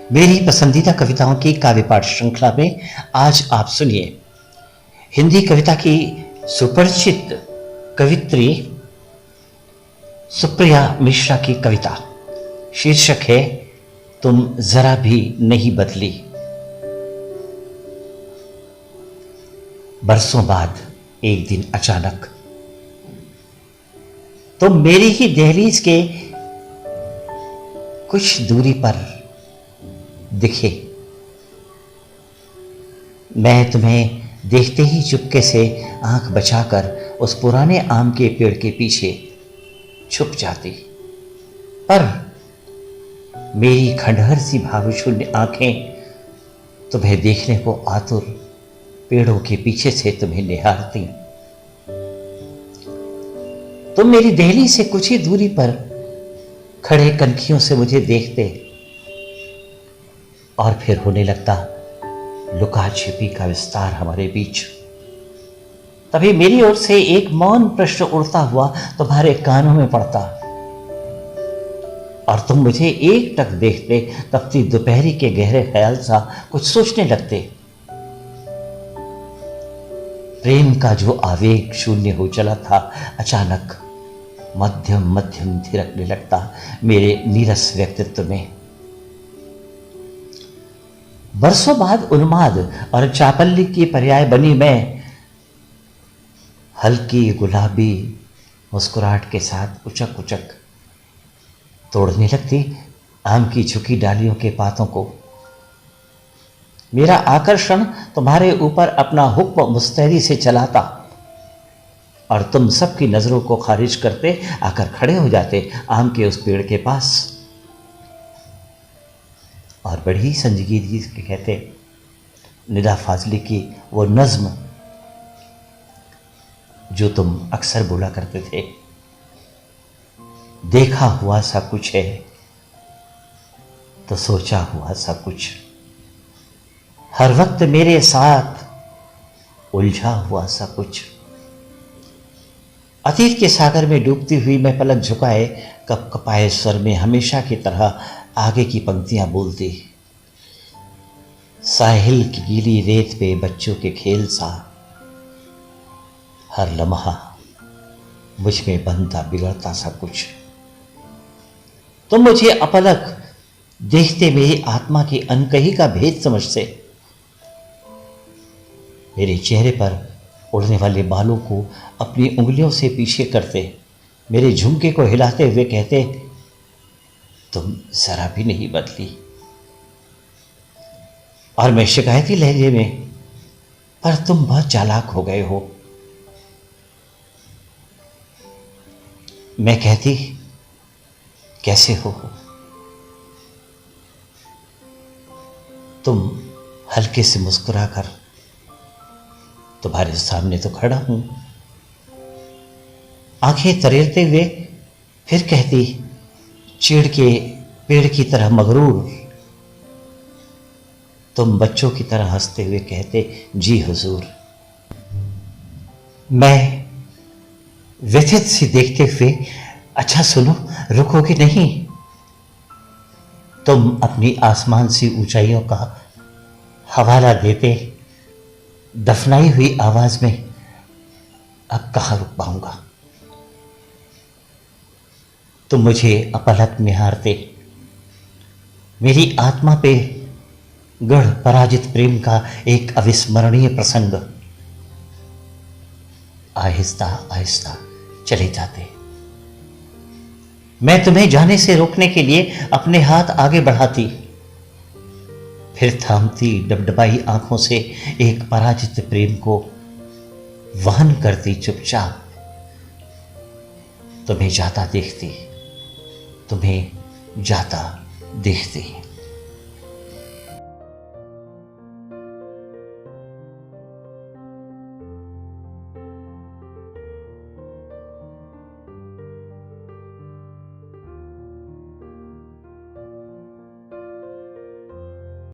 मेरी पसंदीदा कविताओं की काव्य पाठ श्रृंखला में आज आप सुनिए हिंदी कविता की सुपरिचित कवित्री सुप्रिया मिश्रा की कविता। शीर्षक है तुम जरा भी नहीं बदली। बरसों बाद एक दिन अचानक तुम मेरी ही दहलीज के कुछ दूरी पर दिखे। मैं तुम्हें देखते ही चुपके से आंख बचाकर उस पुराने आम के पेड़ के पीछे छुप जाती, पर मेरी खंडहर सी भावशून्य आंखें तुम्हें देखने को आतुर पेड़ों के पीछे से तुम्हें निहारती। तुम मेरी दहलीज से कुछ ही दूरी पर खड़े कनखियों से मुझे देखते और फिर होने लगता लुका छिपी का विस्तार हमारे बीच। तभी मेरी ओर से एक मौन प्रश्न उड़ता हुआ तुम्हारे कानों में पड़ता और तुम मुझे एकटक देखते, तपती दोपहरी के गहरे ख्याल सा कुछ सोचने लगते। प्रेम का जो आवेग शून्य हो चला था अचानक मध्यम मध्यम थिरकने लगता मेरे नीरस व्यक्तित्व में। बरसों बाद उन्माद और चापल्य की पर्याय बनी मैं हल्की गुलाबी मुस्कुराहट के साथ उचक उचक तोड़ने लगती आम की झुकी डालियों के पातों को। मेरा आकर्षण तुम्हारे ऊपर अपना हुक्म मुस्तैदी से चलाता और तुम सबकी नजरों को खारिज करते आकर खड़े हो जाते आम के उस पेड़ के पास और बड़ी संजीदगी से कहते निदा फाजली की वो नज्म जो तुम अक्सर बोला करते थे, देखा हुआ सा कुछ है तो सोचा हुआ सा कुछ, हर वक्त मेरे साथ उलझा हुआ सा कुछ। अतीत के सागर में डूबती हुई मैं पलक झुकाए कपकपाए स्वर में हमेशा की तरह आगे की पंक्तियां बोलती। साहिल की गीली रेत पे बच्चों के खेल सा, हर लम्हा मुझ में बनता बिगड़ता सा कुछ। तुम मुझे अपलक देखते मेरी आत्मा की अनकही का भेद समझते, मेरे चेहरे पर उड़ने वाले बालों को अपनी उंगलियों से पीछे करते, मेरे झुमके को हिलाते हुए कहते तुम जरा भी नहीं बदली। और मैं शिकायती लहजे में पर तुम बहुत चालाक हो गए हो। मैं कहती कैसे हो। तुम हल्के से मुस्कुराकर तुम्हारे सामने तो खड़ा हूं, आंखें तरेरते हुए फिर कहती चीड़ के पेड़ की तरह मगरूर, तुम बच्चों की तरह हंसते हुए कहते जी हुजूर। मैं व्यथित सी देखते हुए अच्छा सुनो रुकोगे नहीं। तुम अपनी आसमान सी ऊंचाइयों का हवाला देते दफनाई हुई आवाज में अब कहां रुक पाऊंगा। तुम मुझे अपलक निहारते, मेरी आत्मा पे गढ़ पराजित प्रेम का एक अविस्मरणीय प्रसंग आहिस्ता आहिस्ता चले जाते। मैं तुम्हें जाने से रोकने के लिए अपने हाथ आगे बढ़ाती, फिर थामती डबडबाई आंखों से एक पराजित प्रेम को वहन करती चुपचाप तुम्हें जाता देखती, तुम्हें जाता देखती।